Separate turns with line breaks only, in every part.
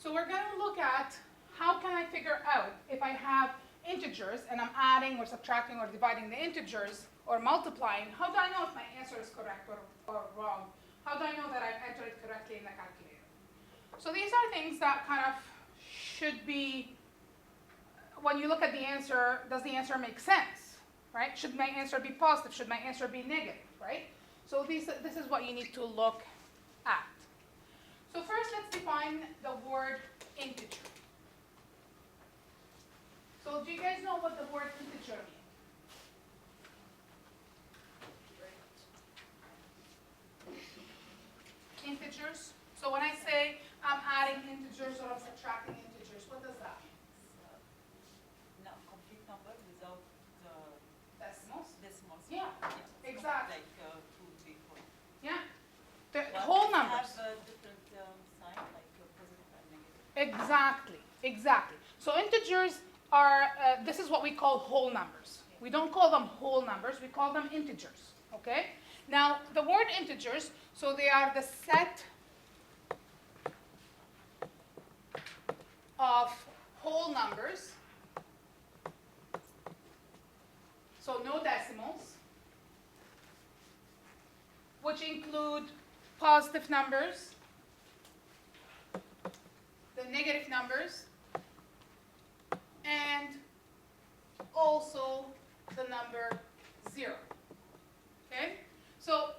So we're going to look at how can I figure out if I have integers and I'm adding or subtracting or dividing the integers or multiplying, how do I know if my answer is correct or wrong? How do I know that I've entered it correctly in the calculator? So these are things that kind of should be, when you look at the answer, does the answer make sense, right? Should my answer be positive? Should my answer be negative, right? So this is what you need to look at. So first, let's define the word integer. So do you guys know what the word integer means? Integers. So when I say I'm adding integers or I'm subtracting integers, what does that mean?
No, complete number without the
Decimals?
decimals.
Yeah, exactly.
Like 2, 3, 4.
Yeah. The
But
whole
it
numbers.
have a different sign, like positive and negative.
Exactly, exactly. So integers are, this is what we call whole numbers. We don't call them whole numbers, we call them integers, okay? Now, the word integers, so they are the set of whole numbers, so no decimals, which include positive numbers, the negative numbers, and also the number 0. Okay? So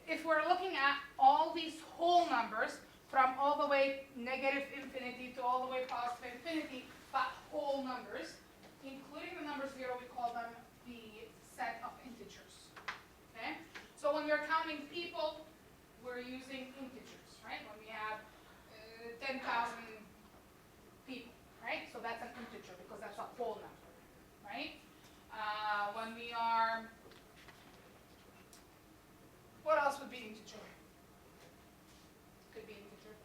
if we're looking at all these whole numbers, from all the way negative infinity to all the way positive infinity, but whole numbers, including the number 0, we call them the set of integers. Okay? So when we're counting people, we're using integers, right? When we have 10,000 people, right? So that's an integer because that's a whole number, right? When we are, what else would be integer? Could be integer.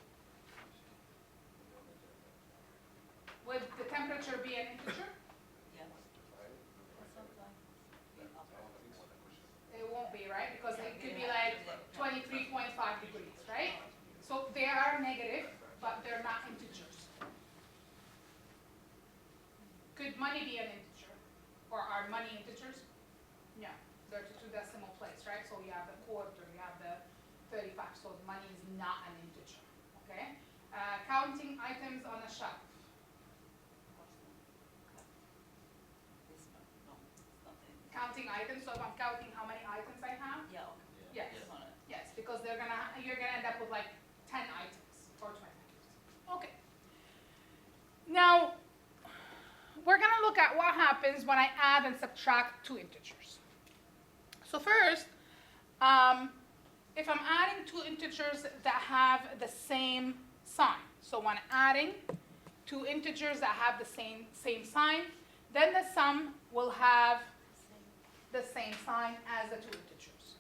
Would the temperature be an integer?
Yeah. Or sometimes we up.
It won't be, right? Because it could be like 23.5 degrees, right? So they are negative, but they're not integers. Could money be an integer? Or are money integers? No. They're to 2 decimal place, right? So you have the quarter, you have the 35. So the money is not an integer, okay? Counting items on a shelf.
This one, no, it's not in.
Counting items, so if I'm counting how many items I have,
Yeah, okay.
yes.
This one.
Yes, because you're gonna end up with like 10 items or 20 items. Okay. Now, we're gonna look at what happens when I add and subtract 2 integers. So first, if I'm adding 2 integers that have the same sign, so when adding 2 integers that have the same sign, then the sum will have the same sign as the 2 integers.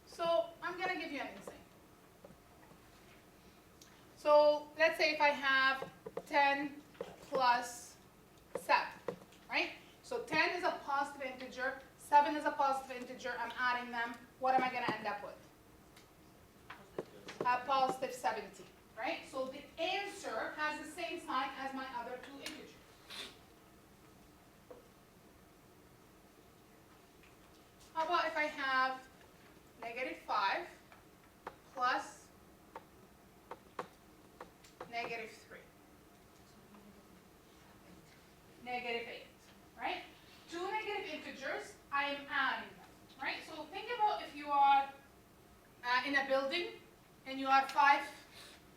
So I'm going to give you an example. So let's say if I have 10 plus 7, right? So 10 is a positive integer, 7 is a positive integer, I'm adding them. What am I going to end up with? A positive 17, right? So the answer has the same sign as my other 2 integers. How about if I have negative 5 plus negative 3? Negative 8, right? 2 negative integers, I am adding them, right? So think about if you are in a building and you are 5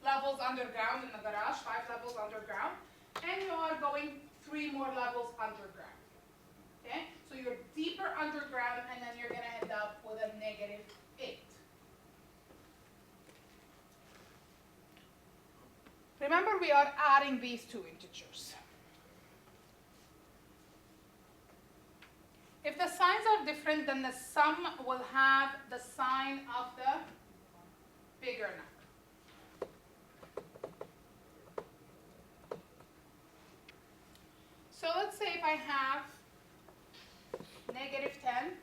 levels underground in the garage, 5 levels underground, and you are going 3 more levels underground. Okay? So you're deeper underground, and then you're going to end up with a negative 8. Remember, we are adding these 2 integers. If the signs are different, then the sum will have the sign of the bigger number. So let's say if I have negative 10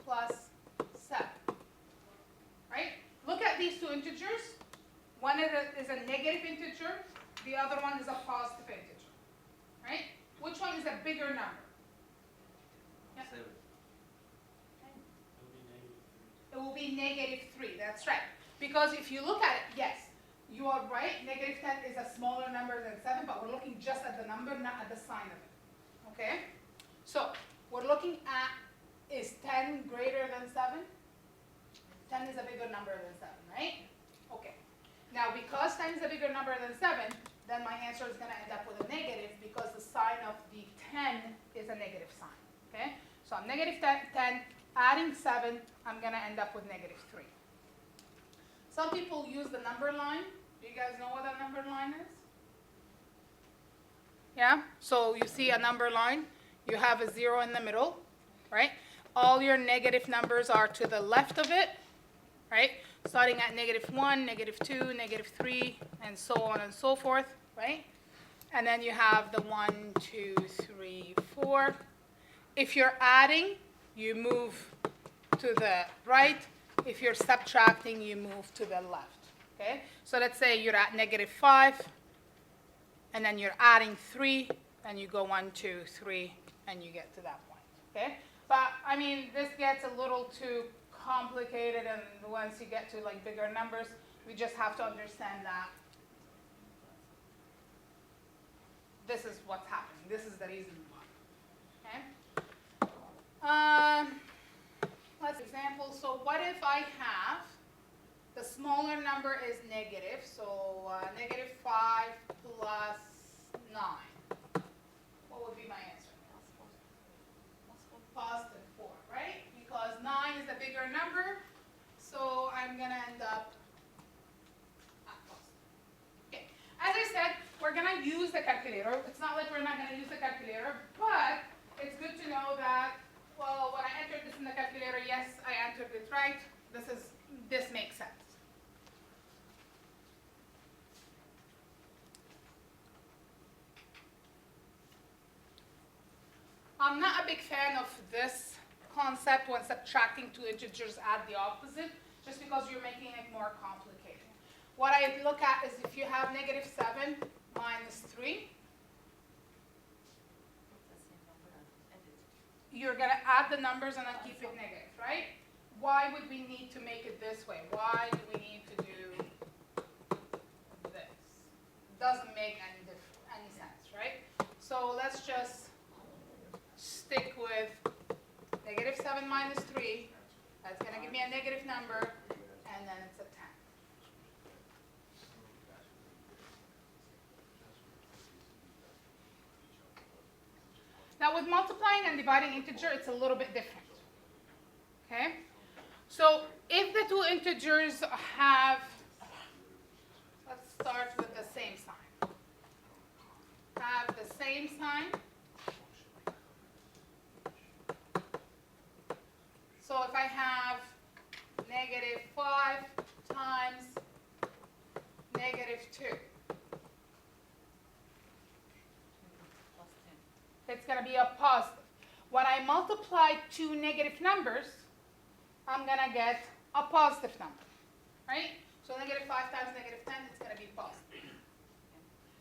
plus 7, right? Look at these 2 integers. One is a negative integer, the other one is a positive integer, right? Which one is a bigger number? Yeah.
7.
It will be -3, that's right. Because if you look at it, yes, you are right, -10 is a smaller number than 7, but we're looking just at the number, not at the sign of it, okay? So, we're looking at, is 10 greater than 7? 10 is a bigger number than 7, right? Okay. Now, because 10 is a bigger number than 7, then my answer is going to end up with a negative because the sign of the 10 is a negative sign, okay? So, I'm -10, adding 7, I'm going to end up with -3. Some people use the number line. Do you guys know what a number line is? Yeah? So, you see a number line. You have a 0 in the middle, right? All your negative numbers are to the left of it, right? Starting at -1, -2, -3, and so on and so forth, right? And then you have the 1, 2, 3, 4. If you're adding, you move to the right. If you're subtracting, you move to the left, okay? So let's say you're at -5, and then you're adding 3, and you go 1, 2, 3, and you get to that point, okay? But, I mean, this gets a little too complicated, and once you get to, like, bigger numbers, we just have to understand that this is what's happening. This is the reason why, okay? Let's example. So what if I have the smaller number is negative, so -5 plus 9. What would be my answer? Positive 4, right? Because 9 is a bigger number, so I'm going to end up at positive. Okay. As I said, we're going to use the calculator. It's not like we're not going to use the calculator, but it's good to know that, well, when I entered this in the calculator, yes, I entered it right. This makes sense. I'm not a big fan of this concept when subtracting two integers add the opposite, just because you're making it more complicated. What I look at is if you have -7 minus 3, you're going to add the numbers and then keep it negative, right? Why would we need to make it this way? Why do we need to do this? Doesn't make any sense, right? So let's just stick with -7 minus 3. That's going to give me a negative number, and then it's a 10. Now with multiplying and dividing integer, it's a little bit different. Okay? So if the two integers have, let's start with the same sign. Have the same sign. So if I have -5 times -2, it's going to be a positive. When I multiply two negative numbers, I'm going to get a positive number, right? So -5 times -10, it's going to be positive.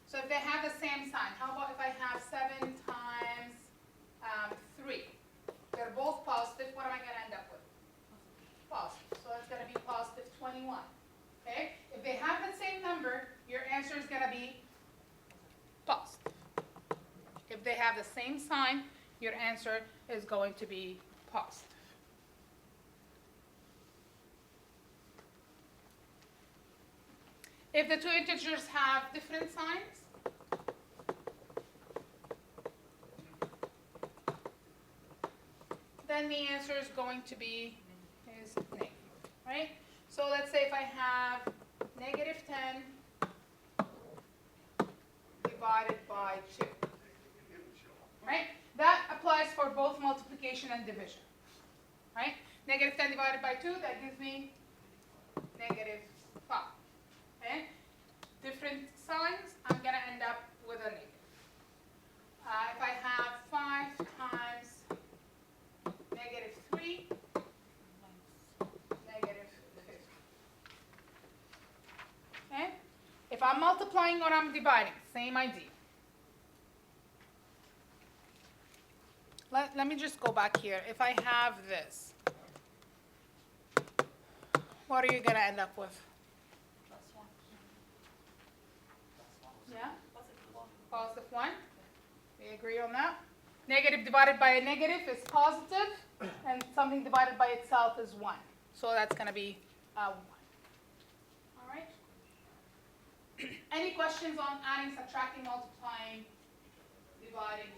So if they have the same sign, how about if I have 7 times 3? They're both positive. What am I going to end up with? Positive. So it's going to be positive 21. Okay? If they have the same number, your answer is going to be positive. If they have the same sign, your answer is going to be positive. If the two integers have different signs, then the answer is going to be negative, right? So let's say if I have -10 divided by 2, right? That applies for both multiplication and division, right? -10 divided by 2, that gives me -5, okay? Different signs, I'm going to end up with a negative. If I have 5 times -3, -50. Okay? If I'm multiplying or I'm dividing, same idea. Let me just go back here. If I have this, what are you gonna end up with?
Plus one.
Yeah?
Positive one.
Positive 1. We agree on that? Negative divided by a negative is positive, and something divided by itself is 1. So that's going to be 1. All right? Any questions on adding, subtracting, multiplying, dividing,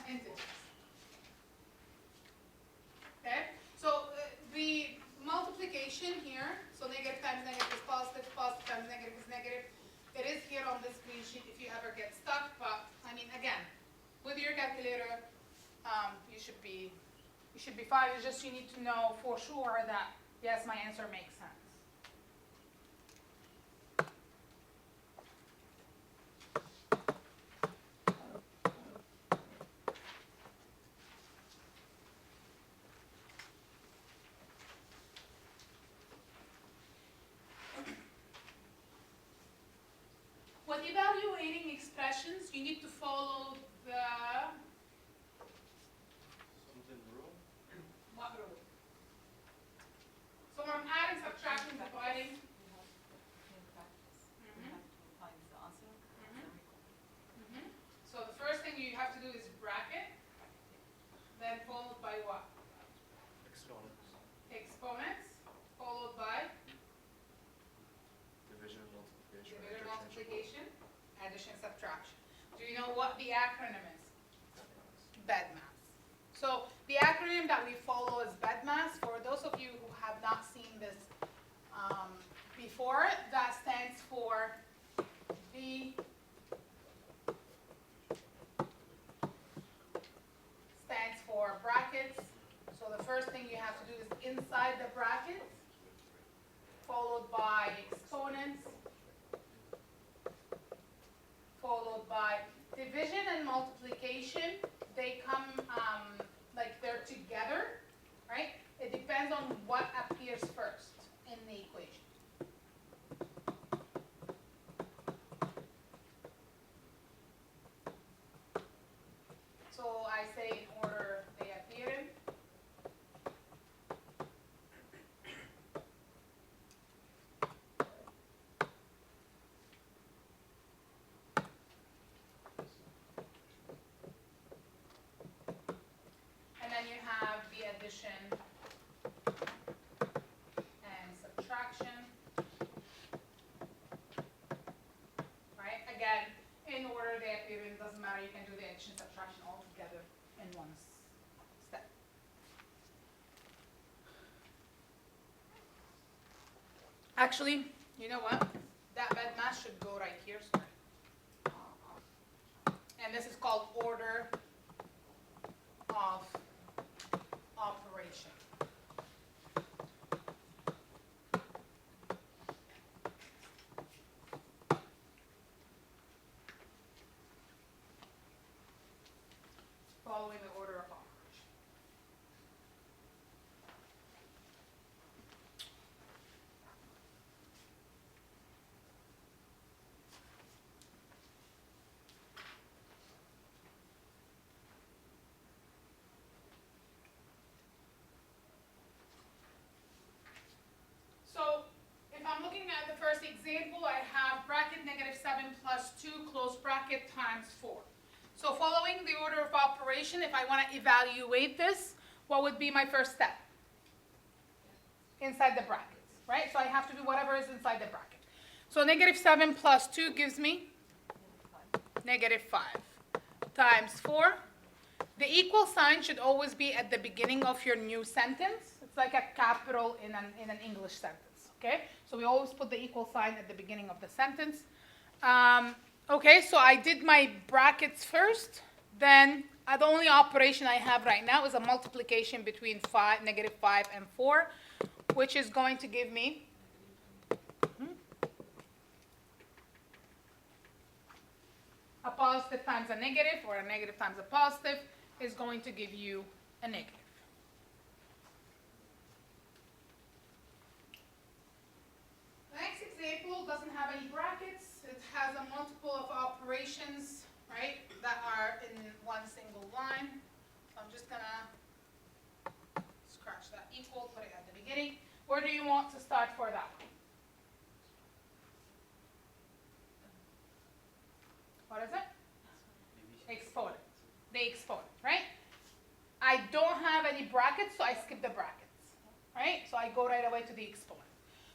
integers? Okay? So the multiplication here, so negative times negative is positive, positive times negative is negative. It is here on this screen sheet if you ever get stuck, but I mean, again, with your calculator, you should be fine. It's just you need to know for sure that yes, my answer makes sense. When evaluating expressions, you need to follow the
Something rule?
what rule? So when I'm adding, subtracting, dividing.
In practice, we
Mhm.
have to find the answer, and then we call it.
So the first thing you have to do is bracket, then followed by what?
Exponents.
Exponents, followed by
Division, multiplication.
division,
interchangeable.
multiplication, addition, subtraction. Do you know what the acronym is? BEDMAS. So the acronym that we follow is BEDMAS. For those of you who have not seen this before, that stands for B stands for brackets. So the first thing you have to do is inside the brackets, followed by exponents, followed by division and multiplication. They come like they're together, right? It depends on what appears first in the equation. So I say in order they appear in. And then you have the addition and subtraction. Right? Again, in order they appear in, doesn't matter, you can do the addition subtraction all together in one step. Actually, you know what? That BEDMAS should go right here, sorry. And this is called order of operation. Following the order of operation. So if I'm looking at the first example, I have bracket -7 plus 2 close bracket times 4. So following the order of operation, if I want to evaluate this, what would be my first step? Inside the brackets, right? So I have to do whatever is inside the bracket. So -7 plus 2 gives me -5 times 4. The equal sign should always be at the beginning of your new sentence. It's like a capital in an English sentence, okay? So we always put the equal sign at the beginning of the sentence. Okay, so I did my brackets first. Then the only operation I have right now is a multiplication between -5 and 4, which is going to give me a positive times a negative, or a negative times a positive, is going to give you a negative. The next example, has a multiple of operations, right, that are in one single line. So I'm just gonna scratch that equal, put it at the beginning. Where do you want to start for that? What is it? Exponent. The exponent, right? I don't have any brackets, so I skip the brackets, right? So I go right away to the exponent.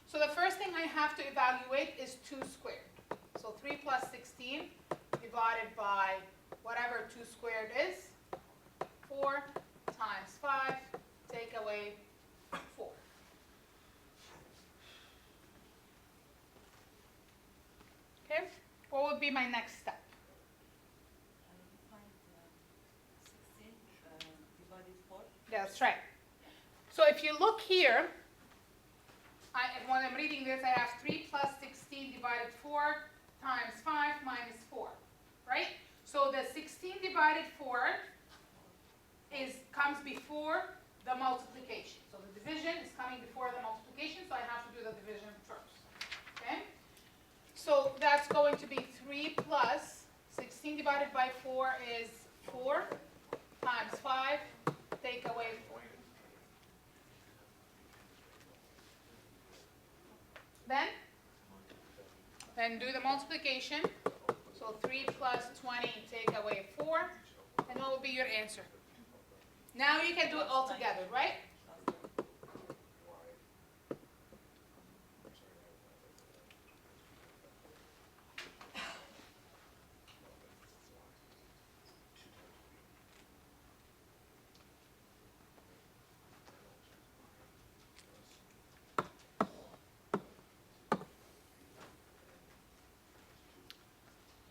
So the first thing I have to evaluate is 2 squared. So 3 plus 16 divided by whatever 2 squared is, 4 times 5, take away 4. Okay, what would be my next step?
Find 16 divided 4.
That's right. So if you look here, when I'm reading this, I have 3 plus 16 divided 4 times 5 minus 4, right? So the 16 divided 4 comes before the multiplication. So the division is coming before the multiplication, so I have to do the division first, okay? So that's going to be 3 plus 16 divided by 4 is 4 times 5, take away 4. Then do the multiplication. So 3 plus 20, take away 4. And what will be your answer? Now you can do it all together, right?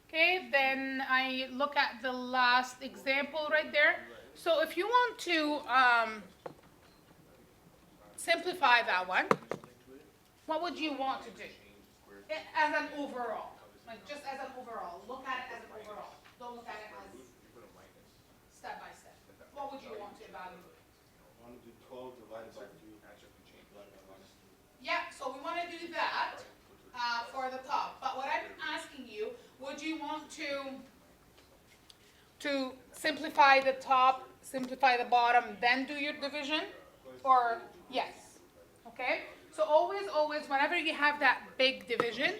Okay, then I look at the last example right there. So if you want to simplify that one, what would you want to do? As an overall, like just as an overall, look at it as an overall. Don't look at it as step by step. What would you want to evaluate?
I want to do 12 divided by 2. Divided by minus 2.
Yeah, so we want to do that for the top. But what I'm asking you, would you want to simplify the top, simplify the bottom, then do your division? Or yes? Okay? So always, whenever you have that big division,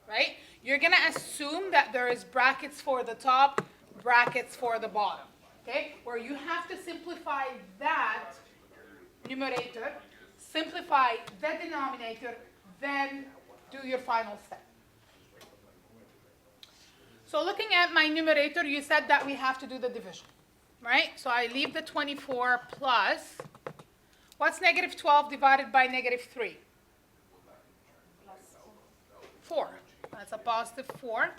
right, you're going to assume that there is brackets for the top, brackets for the bottom. Okay? Where you have to simplify that numerator, simplify the denominator, then do your final step. So looking at my numerator, you said that we have to do the division, right? So I leave the 24 plus, what's negative 12 divided by negative 3? 4. That's a positive 4.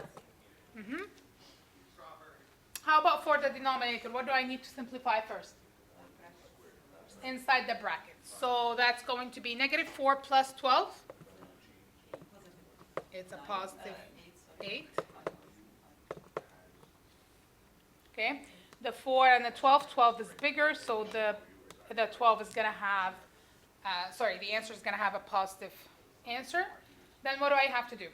How about for the denominator? What do I need to simplify first? Inside the brackets. So that's going to be negative 4 plus 12. It's a positive 8. Okay, the 4 and the 12 is bigger, so the 12 is going to have, the answer is going to have a positive answer. Then what do I have to do?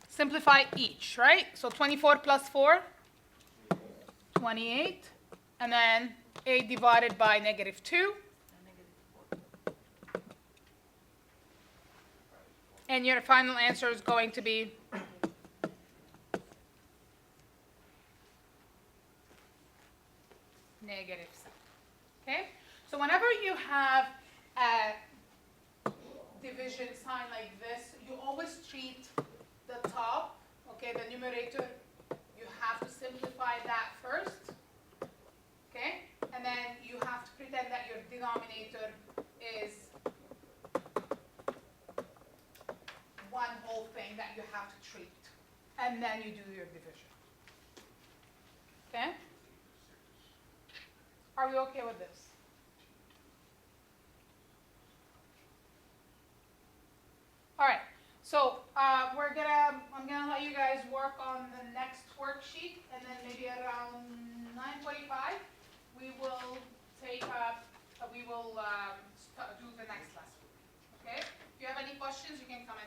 Simplify each, right? So 24 plus 4, 28, and then 8 divided by negative 2. And your final answer is going to be negative 7. Okay? So whenever you have a division sign like this, you always treat the top, okay, the numerator, you have to simplify that first. Okay? And then you have to pretend that your denominator is one whole thing that you have to treat. And then you do your division. Okay? Are we okay with this? All right. So I'm gonna let you guys work on the next worksheet, and then maybe around 9:45 we will do the next lesson. Okay? If you have any questions, you can come